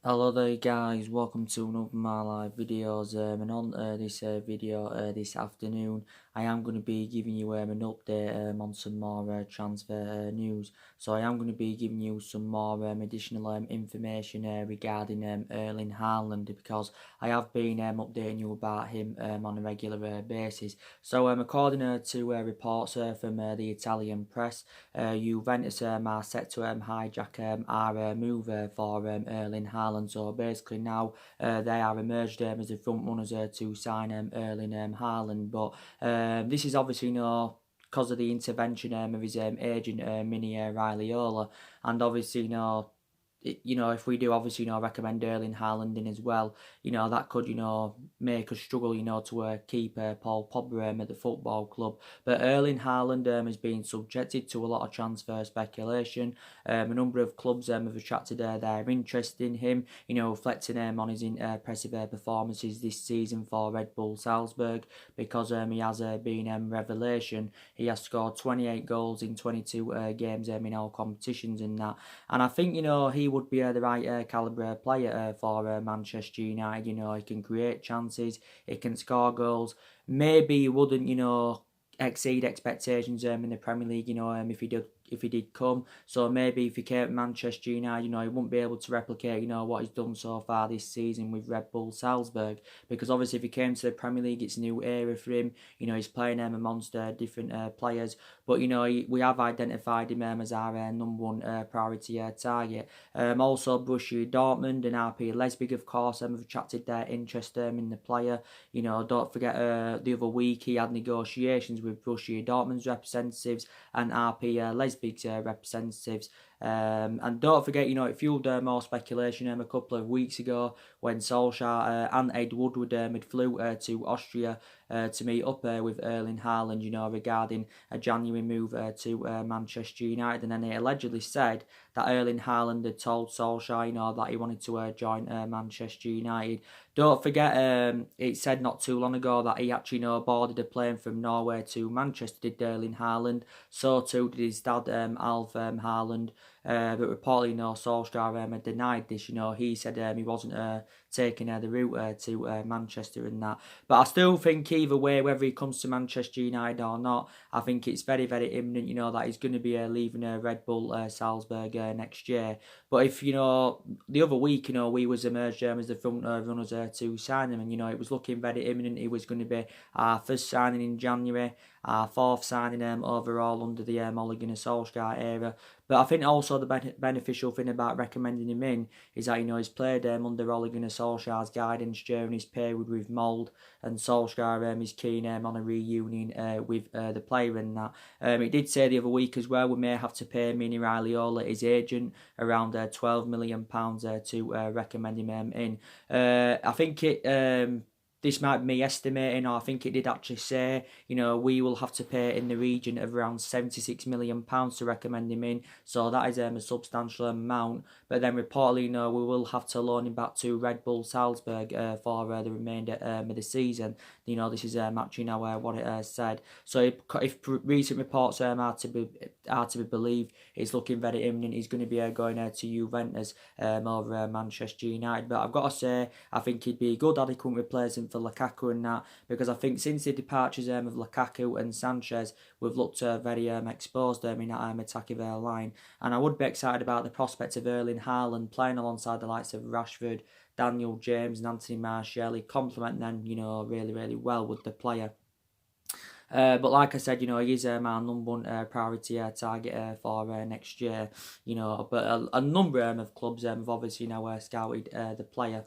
Hello there guys, welcome to another of my live videos and on this video this afternoon I am going to be giving you an update on some more transfer news. So I am going to be giving you some more additional information regarding Erling Haaland, because I have been updating you about him on a regular basis. So according to reports from the Italian press, Juventus are set to hijack our move for Erling Haaland. So basically now they are emerged as the front runners to sign Erling Haaland. But this is obviously because of the intervention of his agent Mini Raiola, and obviously if we do obviously recommend Erling Haaland in as well, that could make us struggle to keep Paul Pogba at the football club. But Erling Haaland has been subjected to a lot of transfer speculation. A number of clubs have attracted their interest in him, reflecting on his impressive performances this season for Red Bull Salzburg, because he has been revelation. He has scored 28 goals in 22 games in all competitions and that. And I think, he would be the right calibre player for Manchester United. He can create chances, he can score goals. Maybe he wouldn't, exceed expectations in the Premier League, if he did come. So maybe if he came to Manchester United, he wouldn't be able to replicate, what he's done so far this season with Red Bull Salzburg. Because obviously if he came to the Premier League, it's a new era for him. He's playing amongst different players. But, we have identified him as our number one priority target. Also Borussia Dortmund and RP Leipzig, of course, have attracted their interest in the player. Don't forget the other week he had negotiations with Borussia Dortmund's representatives and RP Leipzig's representatives. And don't forget, it fueled more speculation a couple of weeks ago when Solskjaer and Ed Woodward had flew to Austria to meet up with Erling Haaland, regarding a January move to Manchester United. And then they allegedly said that Erling Haaland had told Solskjaer, that he wanted to join Manchester United. Don't forget, it said not too long ago that he actually, boarded a plane from Norway to Manchester, did Erling Haaland. So too did his dad, Alf Haaland. But reportedly, Solskjaer had denied this. He said he wasn't taking the route to Manchester and that. But I still think either way, whether he comes to Manchester United or not, I think it's very, very imminent, that he's going to be leaving Red Bull Salzburg next year. But if, the other week, we was emerged as the front runners to sign him, and, it was looking very imminent. He was going to be our first signing in January, our fourth signing overall under the Ole Gunnar Solskjaer era. But I think also the beneficial thing about recommending him in is that, he's played under Ole Gunnar Solskjaer's guidance during his period with Mould, and Solskjaer is keen on a reunion with the player and that. It did say the other week as well, we may have to pay Mini Raiola, his agent, around £12 million to recommend him in. I think this might be me estimating, or I think it did actually say, we will have to pay in the region of around £76 million to recommend him in. So that is a substantial amount. But then reportedly, we will have to loan him back to Red Bull Salzburg for the remainder of the season. This is matching what it said. So if recent reports are to be believed, it's looking very imminent. He's going to be going to Juventus over Manchester United. But I've got to say, I think he'd be a good adequate replacement for Lukaku and that, because I think since the departures of Lukaku and Sanchez, we've looked very exposed in that attacking line. And I would be excited about the prospect of Erling Haaland playing alongside the likes of Rashford, Daniel James and Anthony Martial. He complement them, really, really well with the player. But like I said, he is my number one priority target for next year. But a number of clubs have obviously now scouted the player.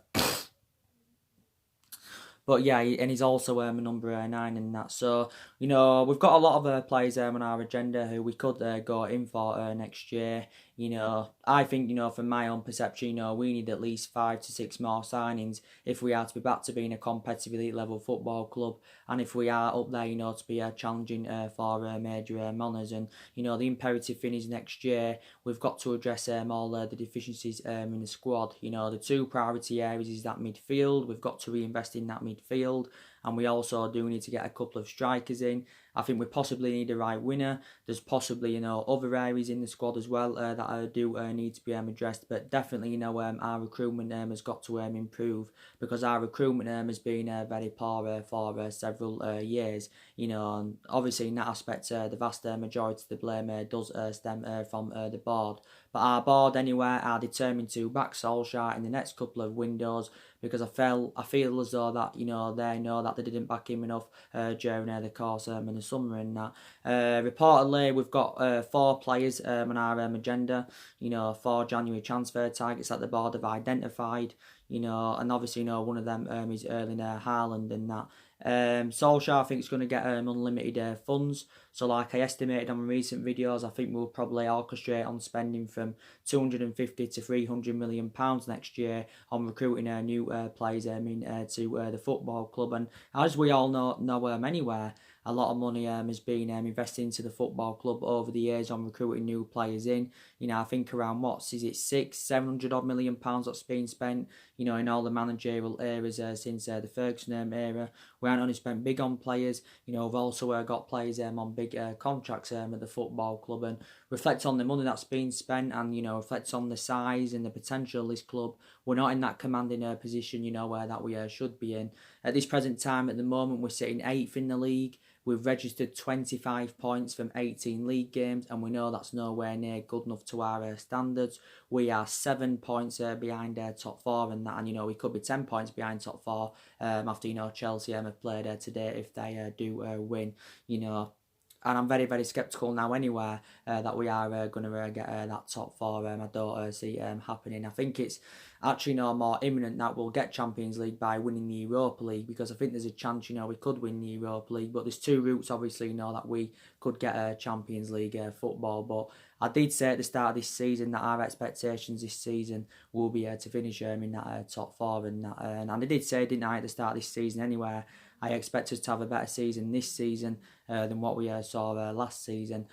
But yeah, and he's also number 9 in that. So, we've got a lot of players on our agenda who we could go in for next year. I think, from my own perception, we need at least 5 to 6 more signings if we are to be back to being a competitive elite level football club. And if we are up there, to be challenging for major honours. And, the imperative thing is next year, we've got to address all the deficiencies in the squad. The two priority areas is that midfield. We've got to reinvest in that midfield. and we also do need to get a couple of strikers in. I think we possibly need a right winger. There's possibly, other areas in the squad as well that do need to be addressed. But definitely, our recruitment has got to improve, because our recruitment has been very poor for several years. And obviously in that aspect, the vast majority of the blame does stem from the board. But our board anyway are determined to back Solskjaer in the next couple of windows, because I feel as though that they know that they didn't back him enough during the course in the summer and that. Reportedly, we've got 4 players on our agenda. 4 January transfer targets that the board have identified. And obviously, one of them is Erling Halland and that. Solskjaer, I think, is going to get unlimited funds. So, like I estimated on recent videos, I think we'll probably orchestrate on spending from 250 to 300 million pounds next year on recruiting new players to the football club. And as we all know anywhere, a lot of money has been invested into the football club over the years on recruiting new players in. I think around 700 odd million pounds that's been spent, in all the managerial eras since the Ferguson era. We haven't only spent big on players, we've also got players on big contracts at the football club, and reflect on the money that's been spent, and reflect on the size and the potential of this club. We're not in that commanding position, where that we should be in. At this present time, at the moment, we're sitting 8th in the league. We've registered 25 points from 18 league games, and we know that's nowhere near good enough to our standards. We are 7 points behind top 4 and that, and we could be 10 points behind top 4 after Chelsea have played today if they do win. And I'm very, very sceptical now anyway that we are going to get that top 4. I don't see it happening. I think it's actually more imminent that we'll get Champions League by winning the Europa League, because I think there's a chance, we could win the Europa League. But there's 2 routes, obviously, that we could get a Champions League football. But I did say at the start of this season that our expectations this season will be to finish in that top 4 and that. And I did say, didn't I, at the start of this season anyway, I expect us to have a better season this season than what we saw last season.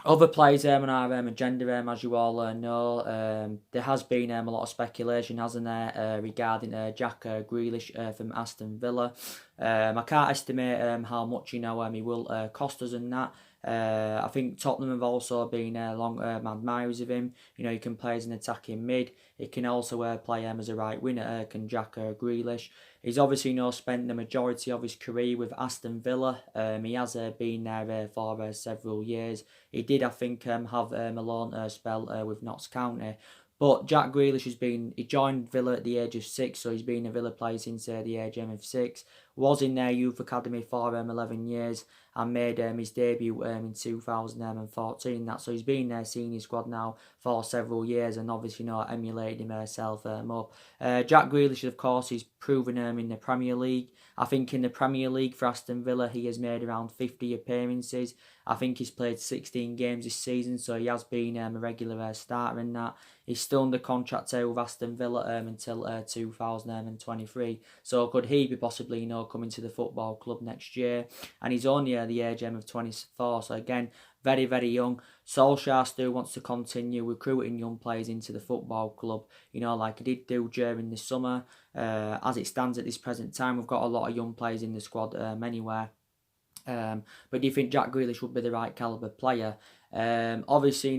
Other players on our agenda, as you all know, there has been a lot of speculation, hasn't there, regarding Jack Grealish from Aston Villa. I can't estimate how much he will cost us in that. I think Tottenham have also been long admirers of him. He can play as an attacking mid. He can also play as a right winger, can Jack Grealish. He's obviously spent the majority of his career with Aston Villa. He has been there for several years. He did, I think, have a loan spell with Notts County. But Jack Grealish he joined Villa at the age of 6, so he's been a Villa player since the age of 6. Was in their youth academy for 11 years and made his debut in 2014. So he's been their senior squad now for several years, and obviously emulated himself up. Jack Grealish, of course, he's proven in the Premier League. I think in the Premier League for Aston Villa, he has made around 50 appearances. I think he's played 16 games this season, so he has been a regular starter in that. He's still under contract with Aston Villa until 2023. So could he be possibly coming to the football club next year? And he's only at the age of 24. So again, very, very young. Solskjaer still wants to continue recruiting young players into the football club, like he did do during the summer. As it stands at this present time, we've got a lot of young players in the squad anyway. But do you think Jack Grealish would be the right calibre player? Obviously,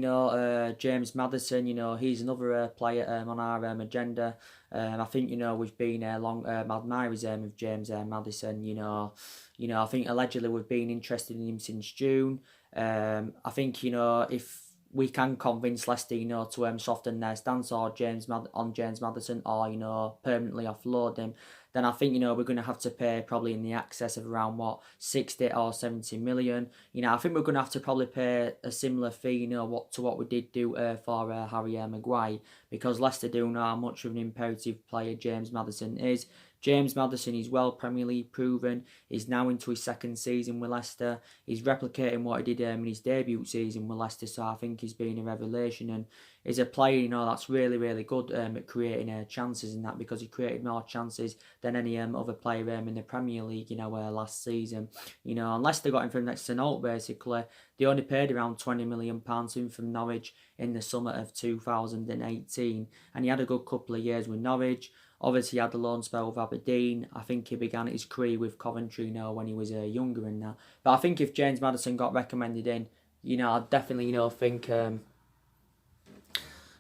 James Maddison, he's another player on our agenda. I think, we've been long admirers of James Maddison. I think allegedly we've been interested in him since June. I think, if we can convince Leicester, to soften their stance on James Maddison, or permanently offload him, then I think we're going to have to pay probably in the excess of around 60 or 70 million. I think we're going to have to probably pay a similar fee, to what we did do for Harry Maguire, because Leicester do know how much of an imperative player James Maddison is. James Maddison is well Premier League proven. He's now into his 2nd season with Leicester. He's replicating what he did in his debut season with Leicester, so I think he's been a revelation, and is a player that's really, really good at creating chances and that, because he created more chances than any other player in the Premier League last season. And Leicester got him from next to note basically. They only paid around £20 million in from Norwich. in the summer of 2018, and he had a good couple of years with Norwich. Obviously, he had the loan spell with Aberdeen. I think he began his career with Coventry, when he was younger and that. But I think if James Maddison got recommended in, I definitely, think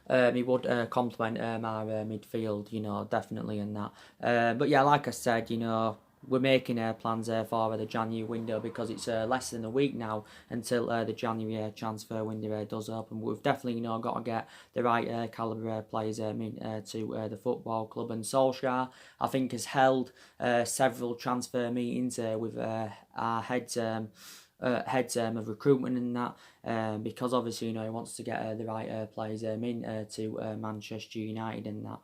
he would complement our midfield, definitely in that. But yeah, like I said, we're making plans for the January window because it's less than a week now until the January transfer window does open. We've definitely, got to get the right calibre players in to the football club. And Solskjaer, I think, has held several transfer meetings with our heads of recruitment and that, because obviously, he wants to get the right players in to Manchester United and that.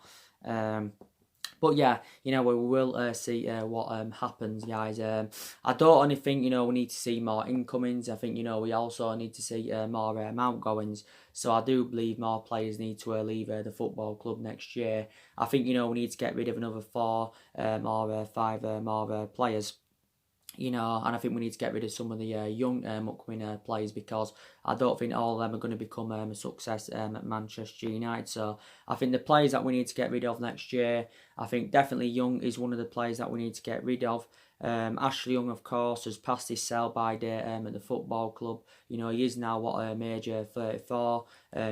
But yeah, we will see what happens, guys. I don't only think, we need to see more incomings. I think, we also need to see more outgoings. So I do believe more players need to leave the football club next year. I think, we need to get rid of another 4 or 5 more players. And I think we need to get rid of some of the young upcoming players because I don't think all of them are going to become a success at Manchester United. So I think the players that we need to get rid of next year, I think definitely Young is one of the players that we need to get rid of. Ashley Young, of course, has passed his sell-by date at the football club. He is now, major 34.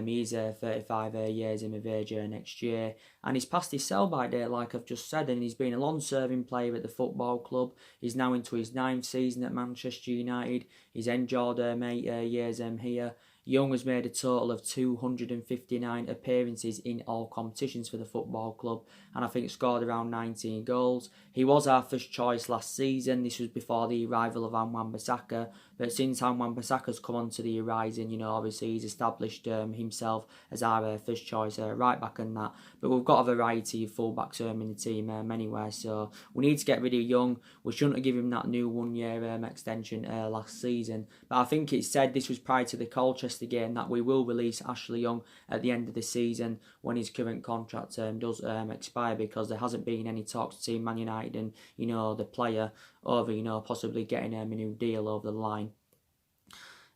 He's 35 years of age next year. And he's passed his sell-by date, like I've just said, and he's been a long-serving player at the football club. He's now into his 9th season at Manchester United. He's enjoyed 8 years here. Young has made a total of 259 appearances in all competitions for the football club, and I think scored around 19 goals. He was our first choice last season. This was before the arrival of Wan-Bissaka, but since Wan-Bissaka's come onto the horizon, obviously he's established himself as our first choice right back and that. But we've got a variety of fullbacks in the team anyway, so we need to get rid of Young. We shouldn't have given him that new 1-year extension last season. But I think it said this was prior to the Colchester game that we will release Ashley Young at the end of the season when his current contract does expire, because there hasn't been any talks between Man United and the player over possibly getting a new deal over the line.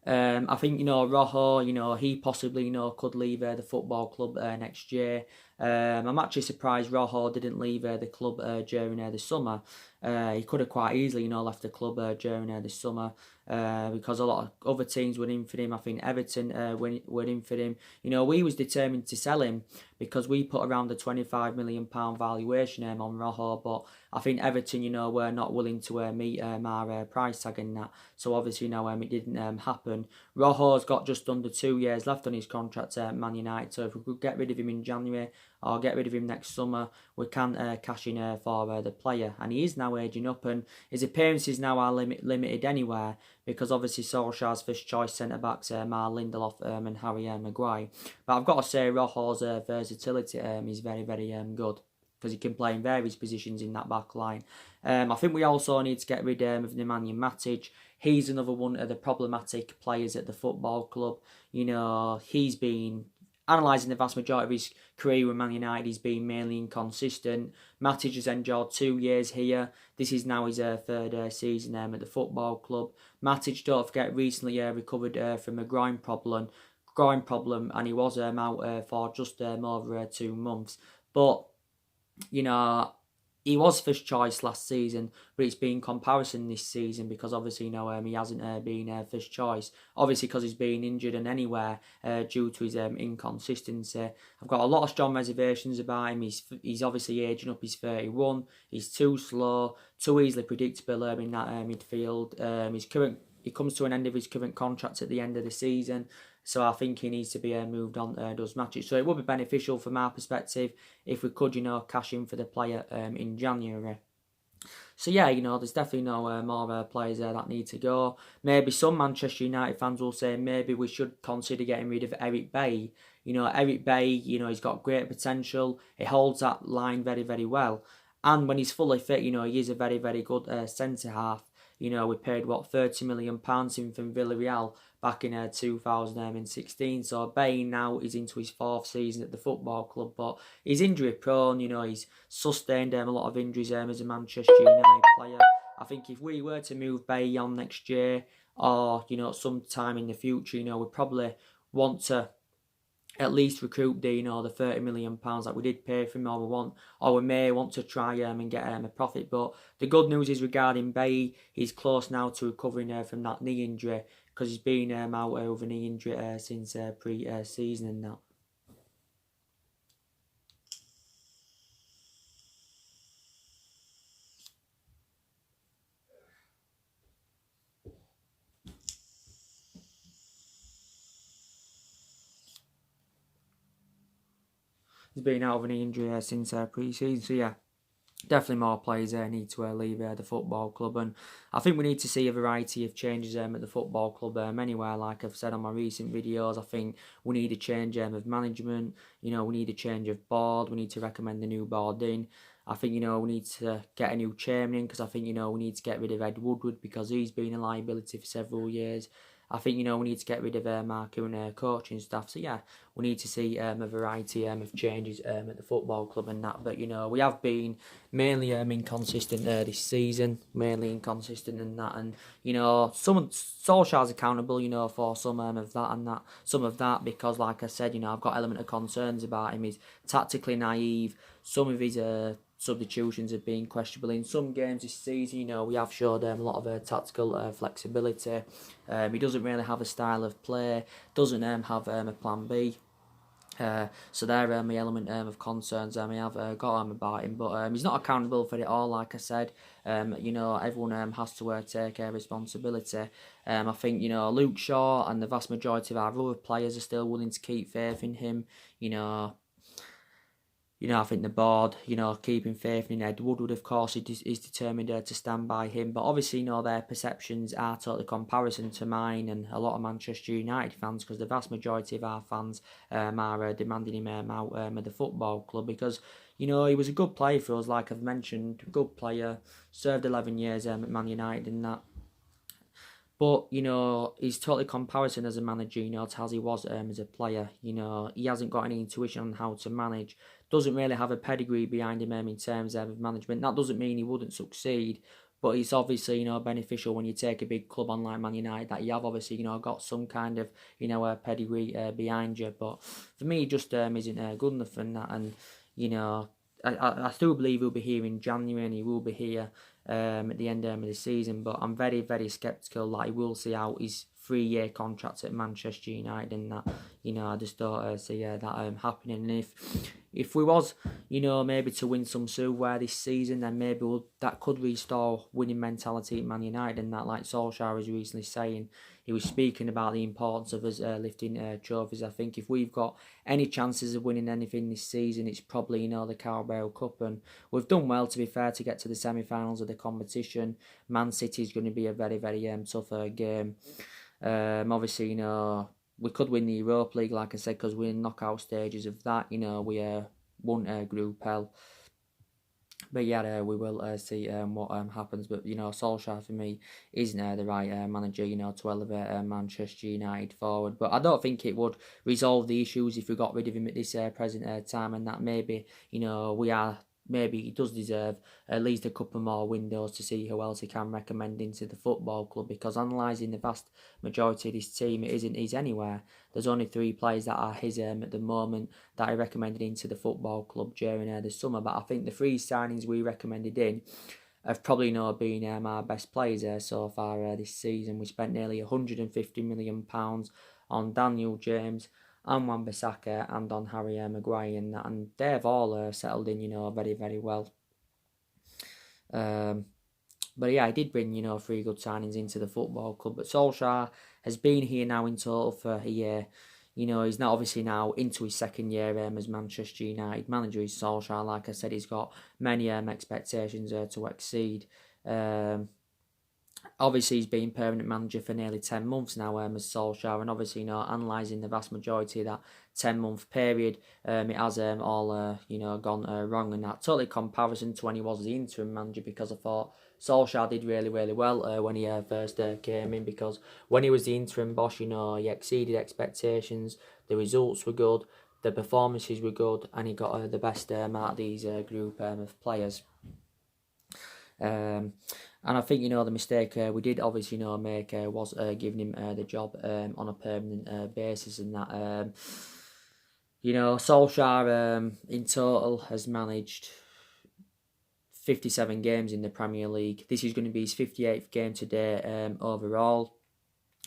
I think Rojo, he possibly could leave the football club next year. I'm actually surprised Rojo didn't leave the club during the summer. He could have quite easily left the club during the summer, because a lot of other teams were in for him. I think Everton were in for him. We was determined to sell him because we put around the £25 million valuation on Rojo, but I think Everton, were not willing to meet our price tag in that. So obviously, it didn't happen. Rojo's got just under 2 years left on his contract at Man United, so if we could get rid of him in January or get rid of him next summer, we can cash in for the player. And he is now aging up, and his appearances now are limited anywhere, because obviously Solskjaer's first choice centre-backs are Lindelof and Harry Maguire. But I've got to say Rojo's versatility is very, very good, because he can play in various positions in that back line. I think we also need to get rid of Nemanja Matic. He's another one of the problematic players at the football club. He's been analysing the vast majority of his career with Man United, he's been mainly inconsistent. Matic has enjoyed 2 years here. This is now his 3rd season at the football club. Matic, don't forget, recently recovered from a groin problem, and he was out for just over 2 months. But he was first choice last season, but it's been comparison this season, because obviously he hasn't been first choice. Obviously because he's been injured and anywhere due to his inconsistency. I've got a lot of strong reservations about him. He's obviously aging up. He's 31. He's too slow, too easily predictable in that midfield. He comes to an end of his current contract at the end of the season. So I think he needs to be moved on, does Matic. So it would be beneficial from our perspective if we could, cash in for the player in January. So yeah, there's definitely no more players there that need to go. Maybe some Manchester United fans will say maybe we should consider getting rid of Eric Bailly. Eric Bailly, he's got great potential. He holds that line very, very well. And when he's fully fit, he is a very, very good centre-half. We paid, £30 million in from Villarreal back in 2016. So Bailly now is into his 4th season at the football club, but he's injury prone. He's sustained a lot of injuries as a Manchester United player. I think if we were to move Bailly on next year, or sometime in the future, we'd probably want to at least recoup the the £30 million that we did pay for him, or we may want to try and get a profit. But the good news is regarding Bay, he's close now to recovering from that knee injury, because he's been out with a knee injury since pre-season and that. He's been out of an injury since pre-season, so yeah, definitely more players need to leave the football club, and I think we need to see a variety of changes at the football club anywhere. Like I've said on my recent videos, I think we need a change of management. We need a change of board. We need to recommend a new board in. I think we need to get a new chairman in, because I think we need to get rid of Ed Woodward, because he's been a liability for several years. I think we need to get rid of our current coaching staff. So yeah, we need to see a variety of changes at the football club and that. But we have been mainly inconsistent this season, mainly inconsistent in that, and some Solskjaer's accountable for some of that and that, some of that, because like I said, I've got element of concerns about him. He's tactically naive. Some of his substitutions have been questionable in some games this season. We have showed a lot of tactical flexibility. He doesn't really have a style of play, doesn't have a plan B. So they're my element of concerns I have got about him, but he's not accountable for it all. Like I said, everyone has to take responsibility. I think Luke Shaw and the vast majority of our other players are still willing to keep faith in him. I think the board, keeping faith in Ed Woodward, of course, is determined to stand by him. But obviously, their perceptions are totally comparison to mine and a lot of Manchester United fans, because the vast majority of our fans are demanding him out of the football club, because, he was a good player for us, like I've mentioned, good player, served 11 years at Man United and that. But, he's totally comparison as a manager, to as he was as a player. He hasn't got any intuition on how to manage. Doesn't really have a pedigree behind him in terms of management. That doesn't mean he wouldn't succeed. But it's obviously, beneficial when you take a big club on like Man United, that you have obviously, got some kind of, pedigree behind you. But for me, he just isn't good enough in that. And, I still believe he'll be here in January, and he will be here at the end of the season. But I'm very, very sceptical that he will see out his 3-year contract at Manchester United, and that, I just don't see that happening. And if we was, maybe to win some silverware this season, then maybe that could restore winning mentality at Man United, and that, like Solskjaer was recently saying, he was speaking about the importance of us lifting trophies. I think if we've got any chances of winning anything this season, it's probably, the Carabao Cup, and we've done well, to be fair, to get to the semi-finals of the competition. Man City is going to be a very, very tough game. Obviously, we could win the Europa League, like I said, because we're in knockout stages of that. We won Group L. But yeah, we will see what happens. But, Solskjaer for me isn't the right manager, to elevate Manchester United forward. But I don't think it would resolve the issues if we got rid of him at this present time, and that maybe, maybe he does deserve at least a couple more windows to see who else he can recommend into the football club, because analysing the vast majority of this team, it isn't his anywhere. There's only 3 players that are his at the moment that I recommended into the football club during the summer, but I think the 3 signings we recommended in have probably not been our best players so far this season. We spent nearly £150 million on Daniel James and Wan-Bissaka and on Harry Maguire, and they've all settled in, very, very well. But yeah, I did bring, 3 good signings into the football club. But Solskjaer has been here now in total for a year. He's now obviously now into his 2nd year as Manchester United manager. He's Solskjaer, like I said, he's got many expectations to exceed. Obviously, he's been permanent manager for nearly 10 months now as Solskjaer, and obviously, analysing the vast majority of that 10-month period, it has all, gone wrong, and that totally comparison to when he was the interim manager, because I thought Solskjaer did really, really well when he first came in, because when he was the interim boss, he exceeded expectations, the results were good, the performances were good, and he got the best out of these group of players. And I think, the mistake we did obviously, make was giving him the job on a permanent basis, and that Solskjaer in total has managed 57 games in the Premier League. This is going to be his 58th game today overall.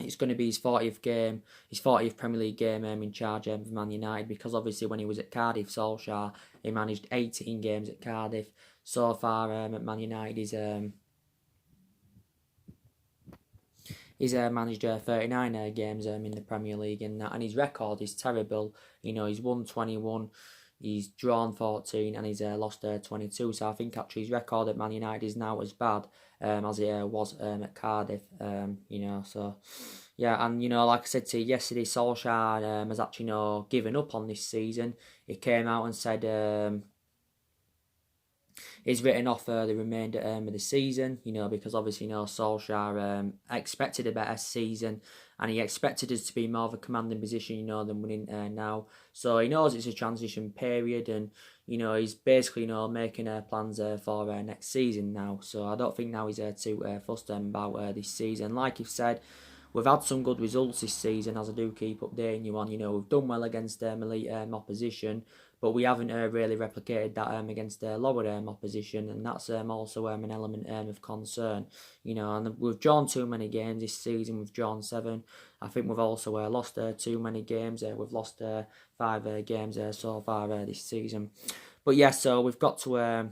It's going to be his 40th game, his 40th Premier League game in charge of Man United, because obviously when he was at Cardiff, Solskjaer, he managed 18 games at Cardiff. So far at Man United, he's managed 39 games in the Premier League, and his record is terrible. He's won 21, he's drawn 14, and he's lost 22. So I think actually his record at Man United is now as bad as it was at Cardiff. So yeah, and like I said to you yesterday, Solskjaer has actually given up on this season. He came out and said he's written off the remainder of the season, because obviously, Solskjaer expected a better season, and he expected us to be more of a commanding position, than winning now. So he knows it's a transition period, and, he's basically, making plans for next season now. So I don't think now he's too fussed about this season. Like you've said, we've had some good results this season, as I do keep updating you on. We've done well against elite opposition, but we haven't really replicated that against lower opposition, and that's also an element of concern. And we've drawn too many games this season. We've drawn 7. I think we've also lost too many games. We've lost 5 games so far this season. But yeah, so we've got to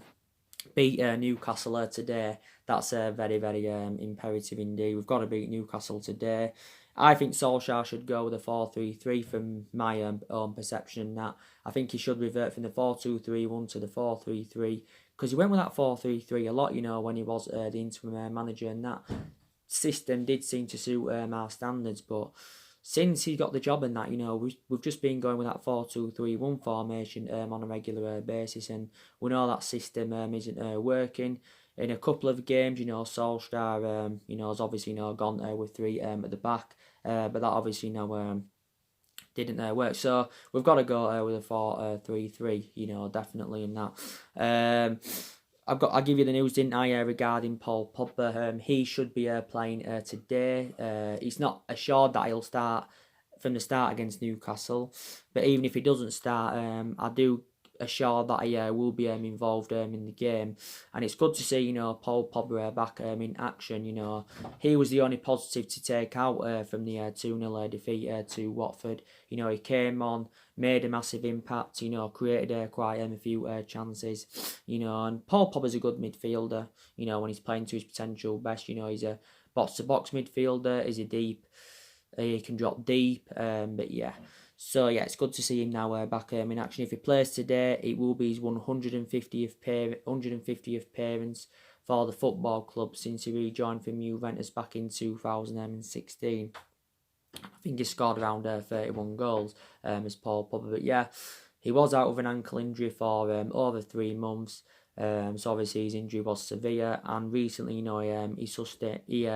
beat Newcastle today. That's very, very imperative indeed. We've got to beat Newcastle today. I think Solskjaer should go with a 4-3-3 from my own perception. That I think he should revert from the 4-2-3-1 to the 4-3-3, because he went with that 4-3-3 a lot, when he was the interim manager, and that system did seem to suit our standards. But since he got the job and that, we've just been going with that 4-2-3-1 formation on a regular basis, and we know that system isn't working. In a couple of games, Solskjaer, has obviously gone with 3 at the back, but that obviously didn't work. So we've got to go with a 4-3-3, definitely in that. I'll give you the news, didn't I, regarding Paul Pogba. He should be playing today. He's not assured that he'll start from the start against Newcastle, but even if he doesn't start, I do assured that he will be involved in the game, and it's good to see Paul Pogba back in action. He was the only positive to take out from the 2-0 defeat to Watford. He came on, made a massive impact, created quite a few chances, and Paul Pogba's a good midfielder, when he's playing to his potential best. He's a box-to-box midfielder, he can drop deep, but yeah. So yeah, it's good to see him now back in action. If he plays today, it will be his 150th appearance for the football club since he rejoined from Juventus back in 2016. I think he scored around 31 goals as Paul Pogba. But yeah, he was out with an ankle injury for over 3 months. So obviously his injury was severe, and recently, he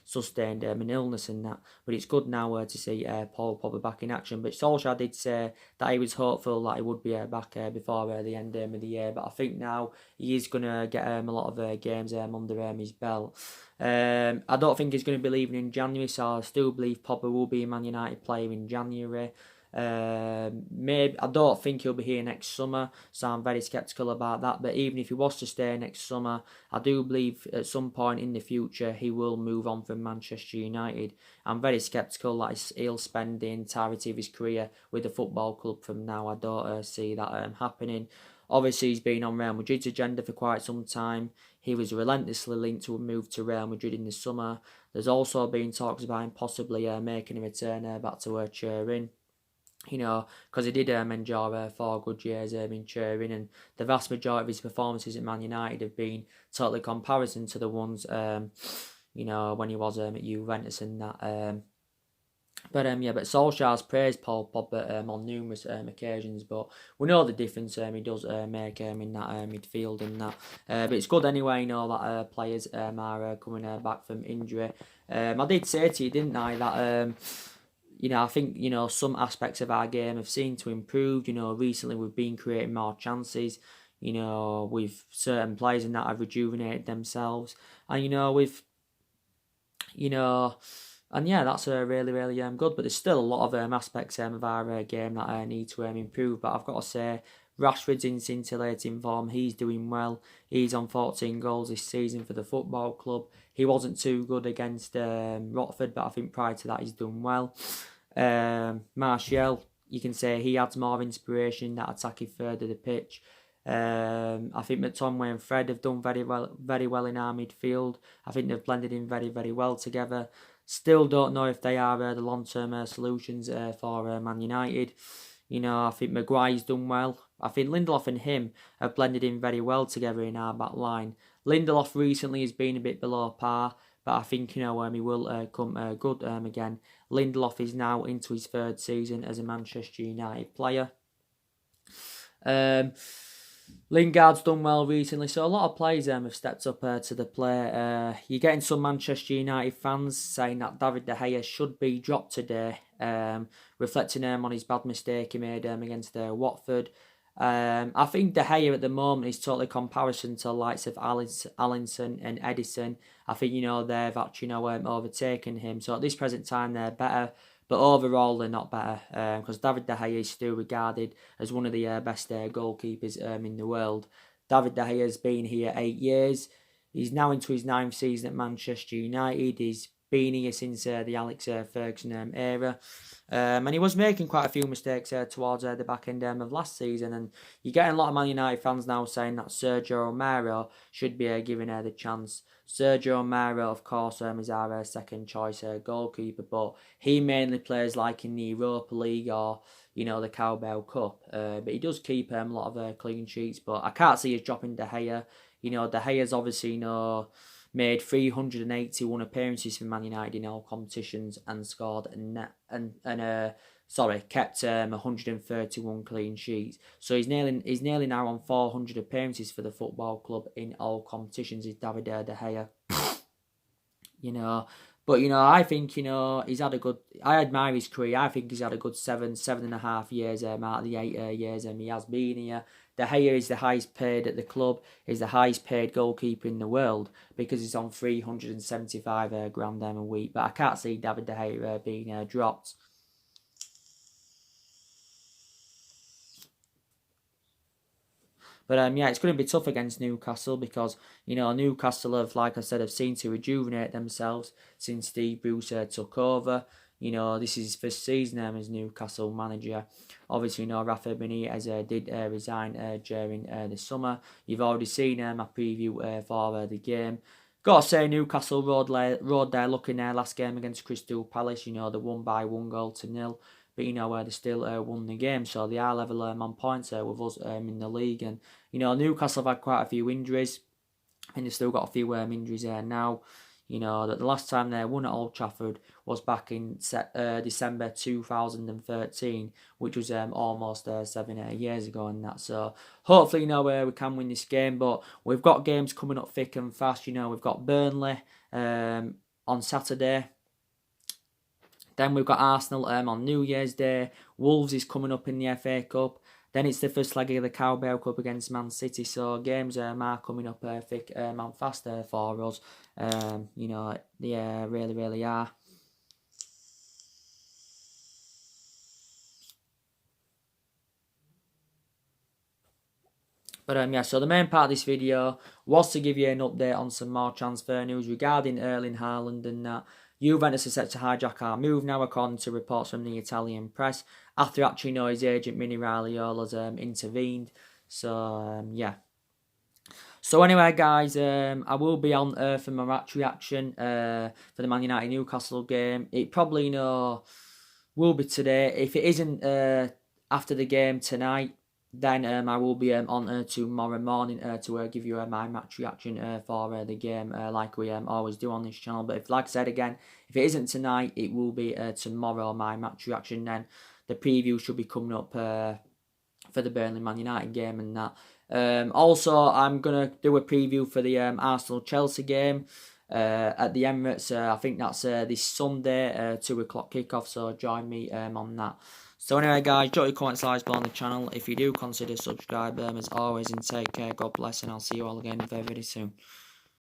sustained an illness and that. But it's good now to see Paul Pogba back in action. But Solskjaer did say that he was hopeful that he would be back before the end of the year. But I think now he is going to get a lot of games under his belt. I don't think he's going to be leaving in January, so I still believe Pogba will be a Man United player in January. Maybe I don't think he'll be here next summer, so I'm very sceptical about that. But even if he was to stay next summer, I do believe at some point in the future he will move on from Manchester United. I'm very sceptical that he'll spend the entirety of his career with the football club from now. I don't see that happening. Obviously, he's been on Real Madrid's agenda for quite some time. He was relentlessly linked to a move to Real Madrid in the summer. There's also been talks about him possibly making a return back to Turin. Because he did enjoy 4 good years in Turin, and the vast majority of his performances at Man United have been totally comparison to the ones, when he was at Juventus and that. But Solskjaer's praised Paul Pogba on numerous occasions, but we know the difference he does make in that midfield and that. But it's good anyway, that players are coming back from injury. I did say to you, didn't I, that I think, some aspects of our game have seemed to improve. Recently we've been creating more chances, with certain players and that have rejuvenated themselves. And, And yeah, that's really good. But there's still a lot of aspects of our game that I need to improve. But I've got to say, Rashford's in scintillating form. He's doing well. He's on 14 goals this season for the football club. He wasn't too good against Watford, but I think prior to that he's done well. Martial, you can say he adds more inspiration in that attacking third of the pitch. I think McTominay and Fred have done very well in our midfield. I think they've blended in very well together. Still don't know if they are the long-term solutions for Man United. You know, I think Maguire's done well. I think Lindelof and him have blended in very well together in our back line. Lindelof recently has been a bit below par, but I think, you know, he will come good again. Lindelof is now into his third season as a Manchester United player. Lingard's done well recently, so a lot of players have stepped up to the plate. You're getting some Manchester United fans saying that David De Gea should be dropped today, reflecting on his bad mistake he made against Watford. I think De Gea at the moment is totally comparison to the likes of Alisson and Edison. I think, you know, they've actually, you know, overtaken him. So at this present time, they're better. But overall, they're not better because David De Gea is still regarded as one of the best goalkeepers in the world. David De Gea has been here 8 years. He's now into his 9th season at Manchester United. He's been here since the Alex Ferguson era. And he was making quite a few mistakes towards the back end of last season. And you're getting a lot of Man United fans now saying that Sergio Romero should be given the chance. Sergio Romero, of course, is our second choice goalkeeper, but he mainly plays like in the Europa League or, you know, the Carabao Cup. But he does keep a lot of clean sheets. But I can't see us dropping De Gea. You know, De Gea's obviously, you know, made 381 appearances for Man United in all competitions and scored kept 131 clean sheets. So he's nearly now on 400 appearances for the football club in all competitions. Is David De Gea, you know. But, you know, I think, you know, he's had a good... I admire his career. I think he's had a good 7.5 years out of the 8 years he has been here. De Gea is the highest paid at the club. He's the highest paid goalkeeper in the world because he's on 375 grand a week. But I can't see David De Gea being dropped. But yeah, it's going to be tough against Newcastle because, you know, Newcastle have, like I said, have seen to rejuvenate themselves since Steve Bruce took over. You know, this is his first season as Newcastle manager. Obviously, you know, Rafa Benitez did resign during the summer. You've already seen my preview for the game. Got to say, Newcastle rode their luck in their last game against Crystal Palace. You know, they won by 1-0. But, you know, they still won the game. So they are level on points with us in the league. And, you know, Newcastle have had quite a few injuries. And they've still got a few injuries there now. You know, that the last time they won at Old Trafford was back in December 2013, which was almost 7 years ago and that. So hopefully, you know, we can win this game. But we've got games coming up thick and fast. You know, we've got Burnley on Saturday. Then we've got Arsenal on New Year's Day. Wolves is coming up in the FA Cup. Then it's the first leg of the Carabao Cup against Man City. So games are coming up thick and fast for us. You know, they really are. But yeah, so the main part of this video was to give you an update on some more transfer news regarding Erling Halland and that. Juventus is set to hijack our move now, according to reports from the Italian press, after actually know his agent Mini Raiola's intervened. So yeah. So anyway, guys, I will be on for my match reaction for the Man United Newcastle game. It probably, you know, will be today. If it isn't after the game tonight, then I will be on tomorrow morning to give you my match reaction for the game, like we always do on this channel. But if, like I said again, if it isn't tonight, it will be tomorrow, my match reaction. Then the preview should be coming up for the Burnley Man United game and that. Also, I'm going to do a preview for the Arsenal-Chelsea game at the Emirates. I think that's this Sunday, 2 o'clock kickoff, so join me on that. So anyway, guys, drop your comments, likes below on the channel. If you do, consider subscribing as always, and take care. God bless, and I'll see you all again very, very soon.